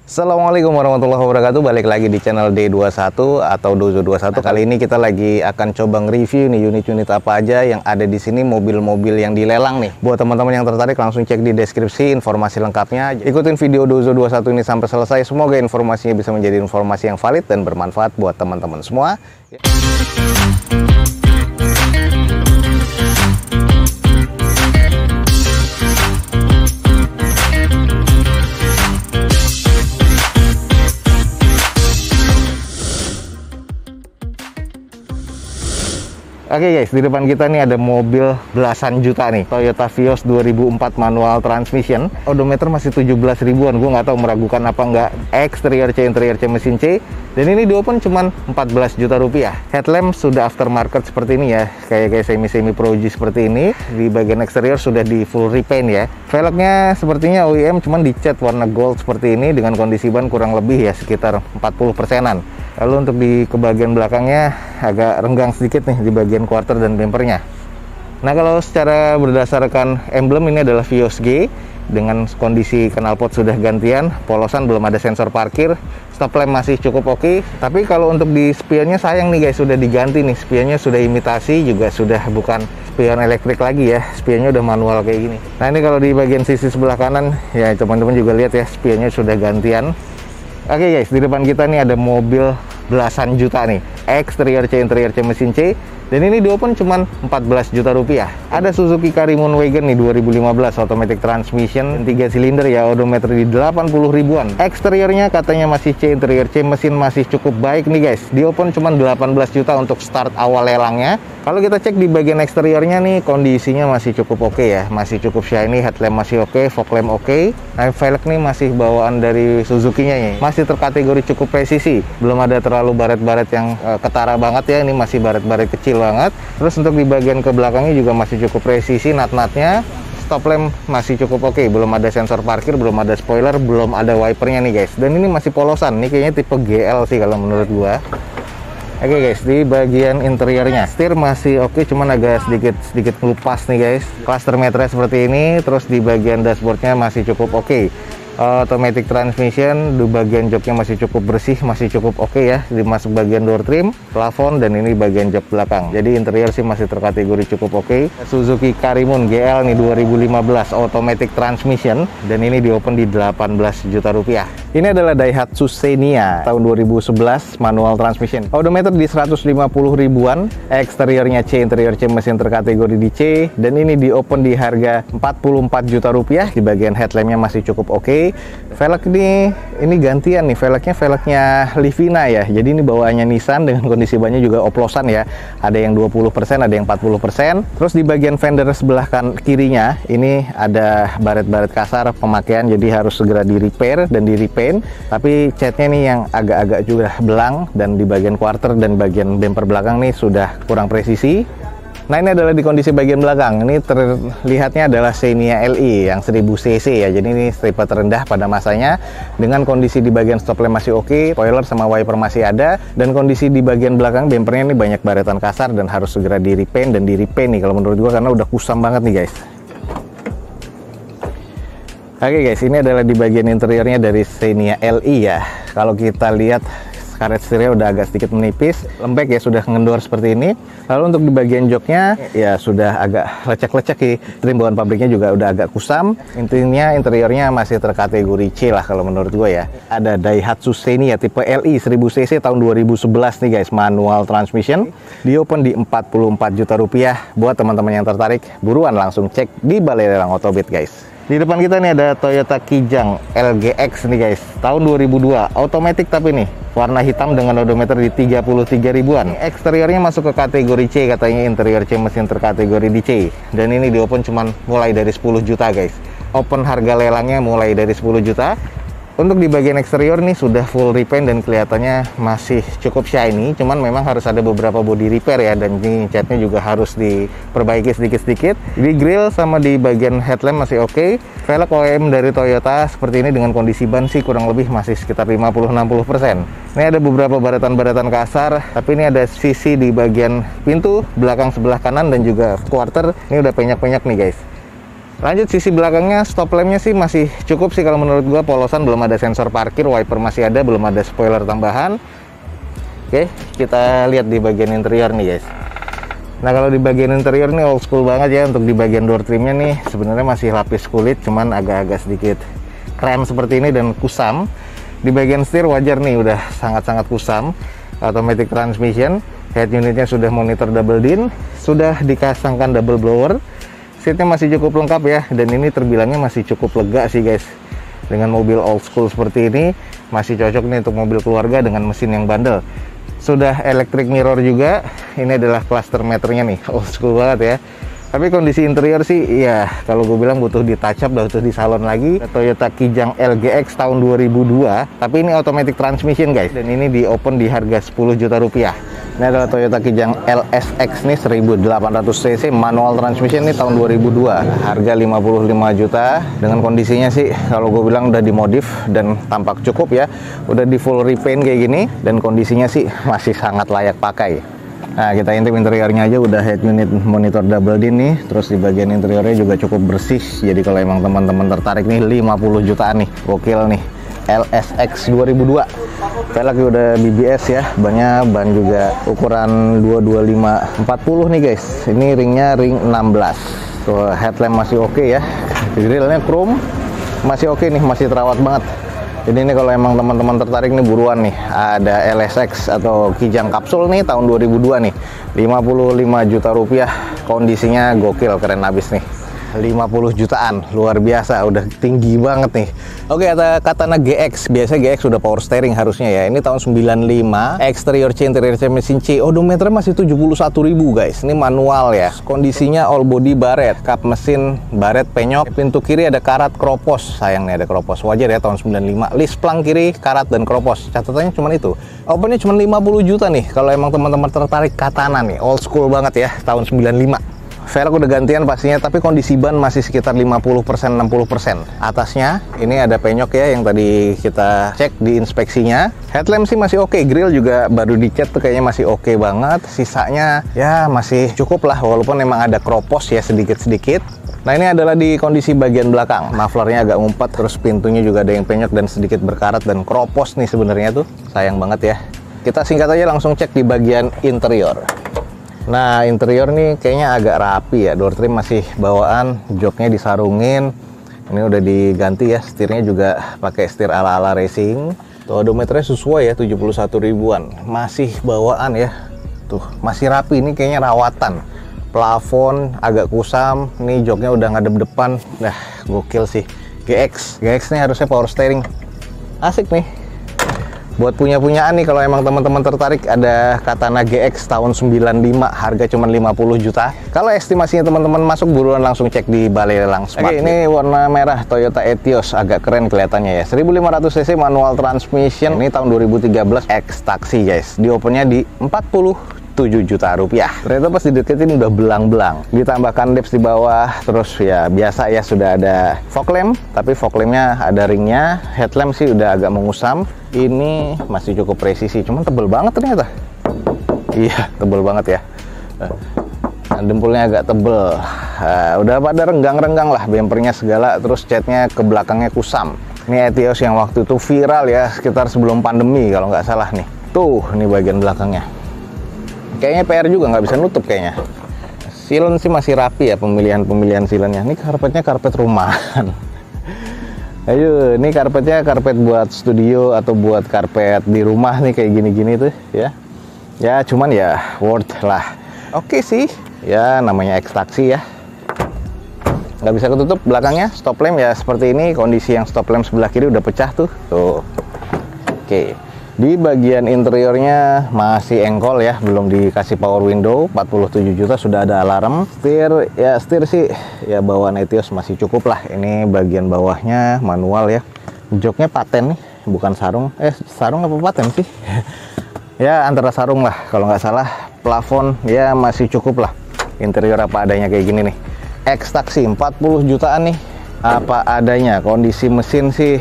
Assalamualaikum warahmatullahi wabarakatuh. Balik lagi di channel D21 atau Dozo21. Kali ini kita lagi akan coba nge-review nih unit-unit apa aja yang ada di sini, mobil-mobil yang dilelang nih. Buat teman-teman yang tertarik langsung cek di deskripsi informasi lengkapnya. Ikutin video Dozo21 ini sampai selesai. Semoga informasinya bisa menjadi informasi yang valid dan bermanfaat buat teman-teman semua. Oke guys, di depan kita nih ada mobil belasan juta nih, Toyota Vios 2004 manual transmission. Odometer masih 17 ribuan, gue nggak tahu meragukan apa nggak. Exterior C, interior C, mesin C. Dan ini di open cuman 14 juta rupiah. Headlamp sudah aftermarket seperti ini ya, kayak semi-semi Pro G seperti ini. Di bagian eksterior sudah di full repaint ya. Velgnya sepertinya OEM cuman dicat warna gold seperti ini dengan kondisi ban kurang lebih ya sekitar 40%-an. Lalu untuk di bagian belakangnya agak renggang sedikit nih di bagian quarter dan bumpernya. Nah, kalau secara berdasarkan emblem ini adalah Vios G dengan kondisi knalpot sudah gantian, polosan belum ada sensor parkir, stop lamp masih cukup oke. Tapi kalau untuk di spionnya sayang nih guys, sudah diganti nih, spionnya sudah imitasi, juga sudah bukan spion elektrik lagi ya, spionnya udah manual kayak gini. Nah, ini kalau di bagian sisi sebelah kanan ya teman-teman juga lihat ya, spionnya sudah gantian. Oke guys, di depan kita nih ada mobil belasan juta nih, exterior C, interior C, mesin C. Dan ini di open cuman 14 juta rupiah. Ada Suzuki Karimun Wagon nih 2015, automatic transmission, 3 silinder ya, odometer di 80 ribuan. Eksteriornya katanya masih C, interior C, mesin masih cukup baik nih guys. Di open cuman 18 juta untuk start awal lelangnya. Kalau kita cek di bagian eksteriornya nih, kondisinya masih cukup oke ya, masih cukup shiny, headlamp masih oke, fog lamp oke. Nah, velg nih masih bawaan dari Suzuki-nya nih, masih terkategori cukup presisi, belum ada terlalu baret-baret yang ketara banget ya, ini masih baret-baret kecil banget. Terus untuk di bagian ke belakangnya juga masih cukup presisi, nat-natnya. Stop lamp masih cukup oke, belum ada sensor parkir, belum ada spoiler, belum ada wipernya nih guys. Dan ini masih polosan, ini kayaknya tipe GL sih kalau menurut gua. Oke guys, di bagian interiornya setir masih oke, cuman agak sedikit ngelupas nih guys. Cluster meternya seperti ini. Terus di bagian dashboardnya masih cukup oke. Automatic transmission, di bagian joknya masih cukup bersih, masih cukup oke ya. Dimasuk bagian door trim, plafon, dan ini bagian jok belakang. Jadi interior sih masih terkategori cukup oke. Suzuki Karimun GL nih 2015 automatic transmission, dan ini di open di 18 juta rupiah. Ini adalah Daihatsu Xenia tahun 2011 manual transmission. Odometer di 150 ribuan, eksteriornya C, interior C, mesin terkategori di C, dan ini di open di harga 44 juta rupiah. Di bagian headlampnya masih cukup oke. Velg ini gantian nih, velgnya Livina ya. Jadi ini bawaannya Nissan dengan kondisi bannya juga oplosan ya. Ada yang 20%, ada yang 40%. Terus di bagian fender sebelah kirinya ini ada baret-baret kasar pemakaian, jadi harus segera di repair dan di repaint. Tapi catnya nih yang agak-agak juga belang, dan di bagian quarter dan bagian bumper belakang nih sudah kurang presisi. Nah, ini adalah di kondisi bagian belakang. Ini terlihatnya adalah Xenia LE yang 1000 cc ya. Jadi ini tipe terendah pada masanya. Dengan kondisi di bagian stop lamp masih oke, spoiler sama wiper masih ada, dan kondisi di bagian belakang bumpernya ini banyak baretan kasar dan harus segera di repaint dan di repaint nih kalau menurut gua, karena udah kusam banget nih guys. Oke guys, ini adalah di bagian interiornya dari Xenia LE ya. Kalau kita lihat karet setirnya udah agak sedikit menipis, lembek ya, sudah ngendor seperti ini. Lalu untuk di bagian joknya ya sudah agak lecek-lecek sih, trim bawaan pabriknya juga udah agak kusam. Intinya interiornya masih terkategori C lah kalau menurut gue ya. Ada Daihatsu Xenia tipe LE 1000 cc tahun 2011 nih guys, manual transmission. Di open di 44 juta rupiah. Buat teman-teman yang tertarik, buruan langsung cek di Balai Lelang Otobit guys. Di depan kita nih ada Toyota Kijang LGX nih guys, tahun 2002, automatic tapi nih, warna hitam dengan odometer di 33 ribuan. Eksteriornya masuk ke kategori C, katanya interior C, mesin terkategori di C. Dan ini di open cuman mulai dari 10 juta guys. Open harga lelangnya mulai dari 10 juta. Untuk di bagian eksterior nih sudah full repaint dan kelihatannya masih cukup shiny, cuman memang harus ada beberapa body repair ya, dan ini catnya juga harus diperbaiki sedikit-sedikit. Di grill sama di bagian headlamp masih oke. Velg OEM dari Toyota seperti ini dengan kondisi ban sih kurang lebih masih sekitar 50-60%. Ini ada beberapa baretan-baretan kasar, tapi ini ada sisi di bagian pintu belakang sebelah kanan dan juga quarter ini udah penyak-penyak nih guys. Lanjut sisi belakangnya, stop lampnya sih masih cukup sih kalau menurut gua, polosan, belum ada sensor parkir, wiper masih ada, belum ada spoiler tambahan. Oke, kita lihat di bagian interior nih guys. Nah kalau di bagian interior nih old school banget ya. Untuk di bagian door trimnya nih sebenarnya masih lapis kulit, cuman agak-agak sedikit krem seperti ini dan kusam. Di bagian setir wajar nih, udah sangat-sangat kusam. Automatic transmission, head unitnya sudah monitor double din, sudah dikasangkan double blower. Seatnya masih cukup lengkap ya, dan ini terbilangnya masih cukup lega sih guys. Dengan mobil old school seperti ini, masih cocok nih untuk mobil keluarga dengan mesin yang bandel. Sudah electric mirror juga, ini adalah cluster meternya nih, old school banget ya. Tapi kondisi interior sih, ya kalau gue bilang butuh di touch up, butuh di salon lagi. Toyota Kijang LGX tahun 2002, tapi ini automatic transmission guys, dan ini di open di harga 10 juta rupiah. Ini adalah Toyota Kijang LSX nih, 1800 cc, manual transmission nih tahun 2002, harga 55 juta. Dengan kondisinya sih, kalau gue bilang udah dimodif dan tampak cukup ya, udah di full repaint kayak gini, dan kondisinya sih masih sangat layak pakai. Nah kita intip interiornya aja, udah head unit monitor double din nih. Terus di bagian interiornya juga cukup bersih. Jadi kalau emang teman-teman tertarik nih, 50 jutaan nih, gokil nih. LSX 2002, velg udah BBS ya, ban juga ukuran 225/40 nih guys. Ini ringnya ring 16. Tuh headlamp masih oke ya. Grillnya chrome masih oke nih, masih terawat banget. Jadi ini kalau emang teman-teman tertarik nih, buruan nih, ada LSX atau Kijang Kapsul nih tahun 2002 nih, 55 juta rupiah, kondisinya gokil, keren abis nih. 50 jutaan, luar biasa, udah tinggi banget nih. Oke, ada Katana GX, biasa GX sudah power steering harusnya ya. Ini tahun 95, exterior C, interior C, mesin C, odometernya masih 71.000 guys. Ini manual ya, kondisinya all body baret, kap mesin baret penyok, pintu kiri ada karat kropos, sayang nih ada kropos, wajar ya tahun 95. List plang kiri karat dan kropos, catatannya cuma itu. Opennya cuma 50 juta nih, kalau emang teman-teman tertarik Katana nih, old school banget ya, tahun 95. Velg udah gantian pastinya, tapi kondisi ban masih sekitar 50%-60%. Atasnya ini ada penyok ya, yang tadi kita cek di inspeksinya. Headlamp sih masih oke, grill juga baru dicat tuh kayaknya masih oke banget. Sisanya ya masih cukup lah, walaupun memang ada kropos ya sedikit-sedikit. Nah ini adalah di kondisi bagian belakang, mufflernya agak ngumpet, terus pintunya juga ada yang penyok dan sedikit berkarat dan kropos nih sebenarnya tuh, sayang banget ya. Kita singkat aja langsung cek di bagian interior. Nah interior nih kayaknya agak rapi ya, door trim masih bawaan, joknya disarungin, ini udah diganti ya, setirnya juga pakai setir ala-ala racing. Tuh odometernya sesuai ya, 71 ribuan, masih bawaan ya, tuh masih rapi, ini kayaknya rawatan. Plafon agak kusam, nih joknya udah ngadep depan, nah gokil sih. GX nih harusnya power steering, asik nih. Buat punya-punyaan nih, kalau emang teman-teman tertarik, ada Katana GX tahun 95, harga cuma 50 juta. Kalau estimasinya teman-teman masuk, buruan langsung cek di balai lelang Smart. Oke, ini warna merah Toyota Etios, agak keren kelihatannya ya. 1500 cc manual transmission, ini tahun 2013, X taksi guys. Di opennya di 47 juta rupiah. Ternyata pas dideketin udah belang-belang. Ditambahkan deps di bawah, terus ya biasa ya, sudah ada fog lamp, tapi fog lampnya ada ringnya. Headlamp sih udah agak mengusam. Ini masih cukup presisi, cuman tebel banget ternyata. Iya, tebel banget ya. Dempulnya agak tebel. Udah pada renggang-renggang lah, bempernya segala, terus catnya ke belakangnya kusam. Ini Etios yang waktu itu viral ya, sekitar sebelum pandemi kalau nggak salah nih. Tuh, ini bagian belakangnya. Kayaknya PR juga nggak bisa nutup kayaknya. Silen sih masih rapi ya, pemilihan silennya. Ini karpetnya karpet rumahan. Ayo, ini karpetnya karpet buat studio atau buat karpet di rumah nih, kayak gini-gini tuh ya. Ya cuman ya worth lah. Oke sih, ya namanya X taksi ya. Nggak bisa ketutup belakangnya, stop lamp ya seperti ini. Kondisi yang stop lamp sebelah kiri udah pecah tuh. Tuh. Oke. Di bagian interiornya masih engkol ya, belum dikasih power window. 47 juta sudah ada alarm. Setir sih ya bawaan Etios masih cukup lah. Ini bagian bawahnya manual ya. Joknya paten nih, bukan sarung. Sarung apa paten sih? Ya antara sarung lah kalau nggak salah. Plafon ya masih cukup lah. Interior apa adanya kayak gini nih. X taksi 40 jutaan nih. apa adanya. Kondisi mesin sih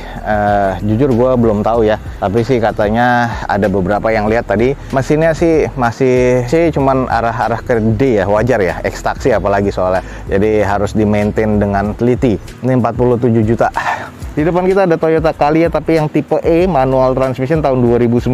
jujur gue belum tahu ya, tapi sih katanya ada beberapa yang lihat tadi mesinnya sih masih sih cuman arah-arah ke D ya, wajar ya, ekstraksi apalagi soalnya, jadi harus di maintain dengan teliti. Ini 47 juta. Di depan kita ada Toyota Calya tapi yang tipe E, manual transmission tahun 2019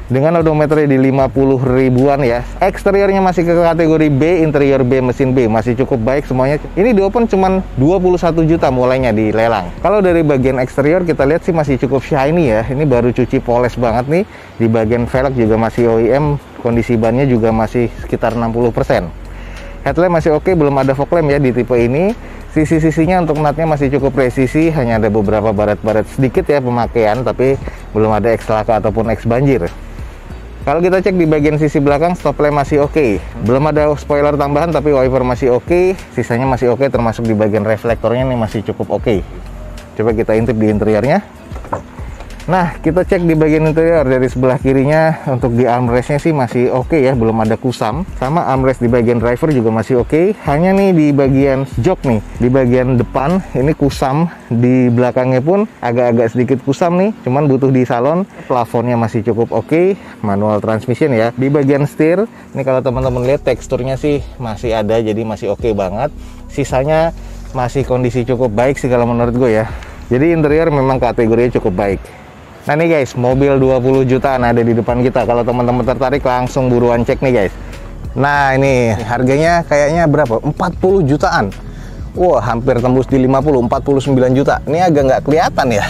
dengan odometernya di 50 ribuan ya. Eksteriornya masih ke kategori B, interior B, mesin B, masih cukup baik semuanya. Ini di open cuman 21 juta mulainya di lelang. Kalau dari bagian eksterior kita lihat sih masih cukup shiny ya. Ini baru cuci poles banget nih. Di bagian velg juga masih OEM, kondisi bannya juga masih sekitar 60%. Headlamp masih oke, belum ada fog lamp ya di tipe ini. Sisi-sisinya untuk natnya masih cukup presisi, hanya ada beberapa baret-baret sedikit ya pemakaian, tapi belum ada X laka ataupun X banjir. Kalau kita cek di bagian sisi belakang, stop lamp masih oke. Belum ada spoiler tambahan, tapi wiper masih oke. Sisanya masih oke, termasuk di bagian reflektornya nih masih cukup oke. Coba kita intip di interiornya. Nah, kita cek di bagian interior dari sebelah kirinya. Untuk di armrestnya sih masih oke ya, belum ada kusam. Sama armrest di bagian driver juga masih oke. Hanya nih di bagian jok nih, di bagian depan ini kusam. Di belakangnya pun agak-agak sedikit kusam nih, cuman butuh di salon. Plafonnya masih cukup oke, manual transmission ya. Di bagian setir, ini kalau teman-teman lihat teksturnya sih masih ada, jadi masih oke banget. Sisanya masih kondisi cukup baik sih kalau menurut gue ya. Jadi interior memang kategorinya cukup baik. Nah nih guys, mobil 20 jutaan ada di depan kita. Kalau teman-teman tertarik langsung buruan cek nih guys. Nah ini harganya kayaknya berapa? 40 jutaan. Wah, hampir tembus di 50, 49 juta. Ini agak nggak kelihatan ya.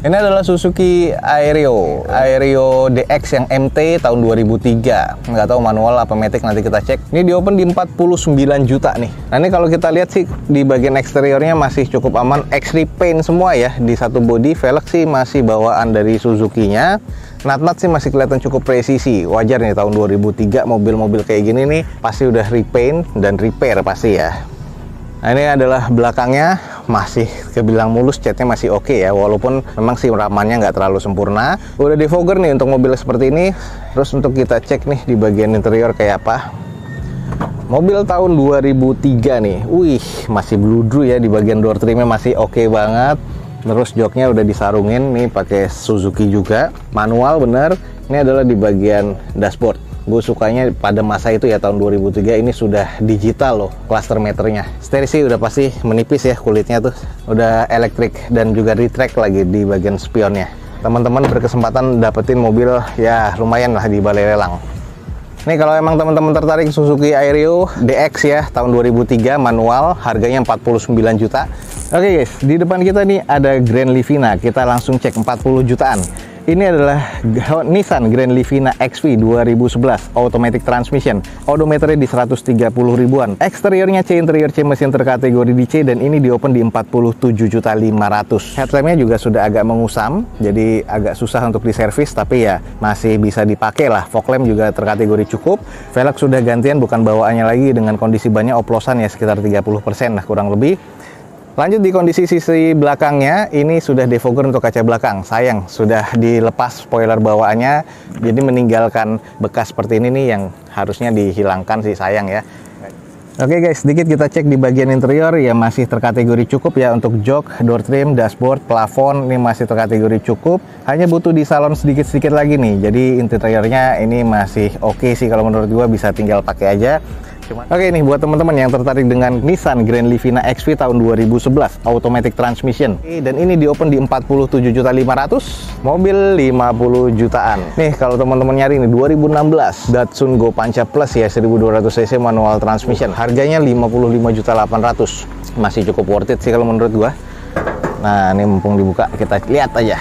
Ini adalah Suzuki Aerio DX yang MT tahun 2003. Nggak tahu manual apa matic, nanti kita cek. Ini di open di 49 juta nih. Nah ini kalau kita lihat sih di bagian eksteriornya masih cukup aman. X-repaint semua ya di satu bodi. Velg sih masih bawaan dari Suzuki-nya. Nat-nat sih masih kelihatan cukup presisi. Wajar nih tahun 2003 mobil-mobil kayak gini nih pasti udah repaint dan repair pasti ya. Nah ini adalah belakangnya, masih kebilang mulus, catnya masih oke ya, walaupun memang sih ramannya nggak terlalu sempurna. Udah defogger nih untuk mobil seperti ini. Terus untuk kita cek nih di bagian interior kayak apa. Mobil tahun 2003 nih, wih masih bludru ya, di bagian door trimnya masih oke banget. Terus joknya udah disarungin nih pakai Suzuki juga, manual bener. Ini adalah di bagian dashboard. Gue sukanya pada masa itu ya, tahun 2003 ini sudah digital loh cluster meternya. Stereo sih udah pasti menipis ya kulitnya tuh. Udah elektrik dan juga retract lagi di bagian spionnya. Teman-teman berkesempatan dapetin mobil ya lumayan lah di balai lelang. Nih kalau emang teman-teman tertarik Suzuki Aerio DX ya tahun 2003 manual, harganya 49 juta. Oke guys, di depan kita nih ada Grand Livina. Kita langsung cek 40 jutaan. Ini adalah Nissan Grand Livina XV 2011 automatic transmission. Odometernya di 130 ribuan. Eksteriornya C, interior C, mesin terkategori di C, dan ini di open di 47.500.000. Headlampnya juga sudah agak mengusam, jadi agak susah untuk diservis, tapi ya masih bisa dipakai lah. Fog lamp juga terkategori cukup. Velg sudah gantian, bukan bawaannya lagi, dengan kondisi bannya oplosan ya sekitar 30% lah kurang lebih. Lanjut di kondisi sisi belakangnya, ini sudah defogger untuk kaca belakang. Sayang, sudah dilepas spoiler bawaannya, jadi meninggalkan bekas seperti ini nih yang harusnya dihilangkan sih, sayang ya. Oke guys, sedikit kita cek di bagian interior ya, masih terkategori cukup ya untuk jok, door trim, dashboard, plafon ini masih terkategori cukup. Hanya butuh di salon sedikit-sedikit lagi nih. Jadi interiornya ini masih oke sih kalau menurut gua, bisa tinggal pakai aja. Oke nih buat teman-teman yang tertarik dengan Nissan Grand Livina XV tahun 2011 automatic transmission, dan ini di open di 47.500.000, mobil 50 jutaan. Nih kalau teman-teman nyari ini 2016 Datsun Go Pancha Plus ya, 1200 cc manual transmission, harganya 55.800.000. Masih cukup worth it sih kalau menurut gua. Nah ini mumpung dibuka, kita lihat aja.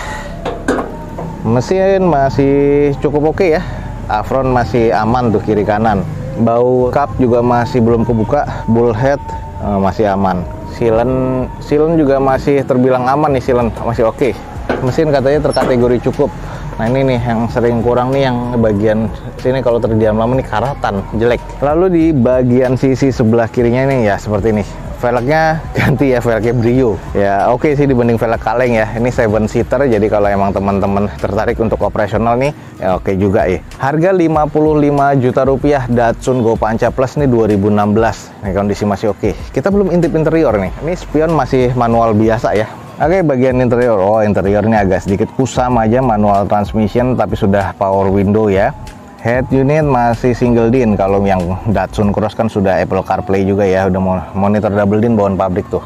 Mesin masih cukup oke ya, apron masih aman tuh kiri kanan. Bau kap juga masih belum kebuka, bullhead masih aman. Silen juga masih terbilang aman nih, silen masih oke. Mesin katanya terkategori cukup. Nah ini nih yang sering kurang nih, yang bagian sini kalau terdiam lama nih karatan, jelek. Lalu di bagian sisi sebelah kirinya nih ya seperti ini. Velgnya ganti ya, velgnya Brio. Ya oke sih dibanding velg kaleng ya. Ini 7 seater, jadi kalau emang teman-teman tertarik untuk operasional nih, ya oke juga ya. Harga 55 juta rupiah Datsun Go Panca Plus nih 2016. Ini kondisi masih oke. Kita belum intip interior nih. Ini spion masih manual biasa ya. Oke, bagian interior. Oh, interiornya agak sedikit kusam aja, manual transmission tapi sudah power window ya. Head unit masih single din. Kalau yang Datsun Cross kan sudah Apple CarPlay juga ya, udah monitor double din bawaan pabrik tuh.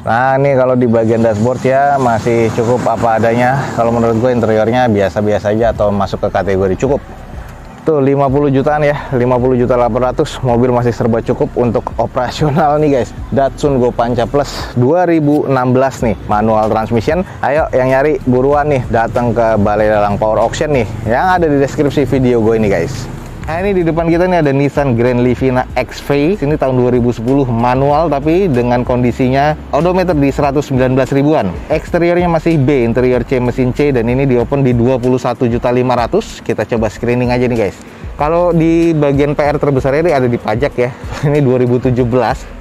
Nah, ini kalau di bagian dashboard ya masih cukup apa adanya. Kalau menurut gue interiornya biasa-biasa aja atau masuk ke kategori cukup. Tuh 50 jutaan ya, 50 juta 800, mobil masih serba cukup untuk operasional nih guys. Datsun Go Panca Plus 2016 nih, manual transmission. Ayo yang nyari buruan nih, datang ke Balai Lelang Power Auction nih, yang ada di deskripsi video gue ini guys. Nah ini di depan kita nih ada Nissan Grand Livina X-Phase. Ini tahun 2010, manual tapi dengan kondisinya odometer di 119 ribuan. Eksteriornya masih B, interior C, mesin C, dan ini diopen di 21.500.000. Kita coba screening aja nih guys. Kalau di bagian PR terbesarnya ini ada di pajak ya. Ini 2017.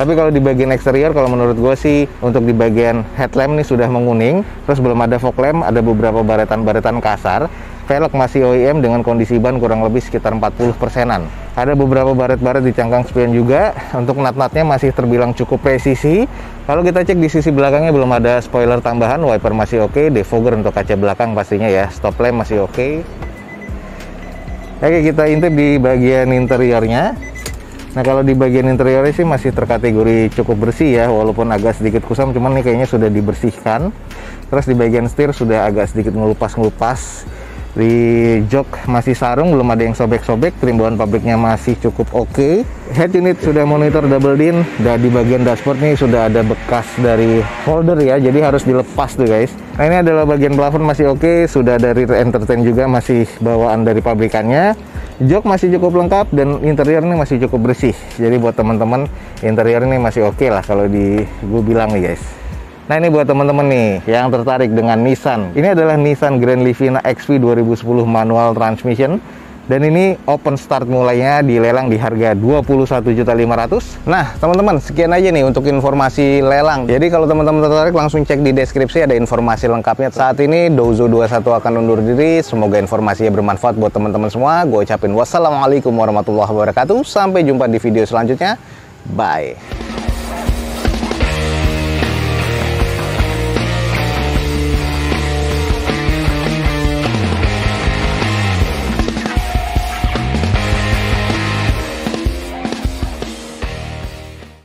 Tapi kalau di bagian eksterior, kalau menurut gue sih untuk di bagian headlamp nih sudah menguning. Terus belum ada fog lamp, ada beberapa baretan-baretan kasar. Velg masih OEM dengan kondisi ban kurang lebih sekitar 40%-an. Ada beberapa baret-baret di cangkang spion juga. Untuk nut-nutnya masih terbilang cukup presisi. Kalau kita cek di sisi belakangnya belum ada spoiler tambahan, wiper masih oke, defogger untuk kaca belakang pastinya ya, stop lamp masih oke. Oke, kita intip di bagian interiornya. Nah kalau di bagian interiornya sih masih terkategori cukup bersih ya, walaupun agak sedikit kusam, cuman nih kayaknya sudah dibersihkan. Terus di bagian setir sudah agak sedikit ngelupas-ngelupas. Di jok masih sarung, belum ada yang sobek-sobek. Trim bawaan pabriknya masih cukup oke. Head unit sudah monitor double din, dan di bagian dashboard nih sudah ada bekas dari holder ya, jadi harus dilepas tuh guys. Nah ini adalah bagian plafon masih oke, sudah dari entertain juga, masih bawaan dari pabrikannya. Jok masih cukup lengkap dan interior ini masih cukup bersih. Jadi buat teman-teman, interior ini masih oke lah kalau di gue bilang nih guys. Nah ini buat teman-teman nih yang tertarik dengan Nissan. Ini adalah Nissan Grand Livina XV 2010 manual transmission. Dan ini open start mulainya dilelang di harga 21.500.000. Nah teman-teman, sekian aja nih untuk informasi lelang. Jadi kalau teman-teman tertarik langsung cek di deskripsi, ada informasi lengkapnya. Saat ini Dozo 21 akan undur diri. Semoga informasinya bermanfaat buat teman-teman semua. Gue ucapin wassalamualaikum warahmatullahi wabarakatuh. Sampai jumpa di video selanjutnya. Bye.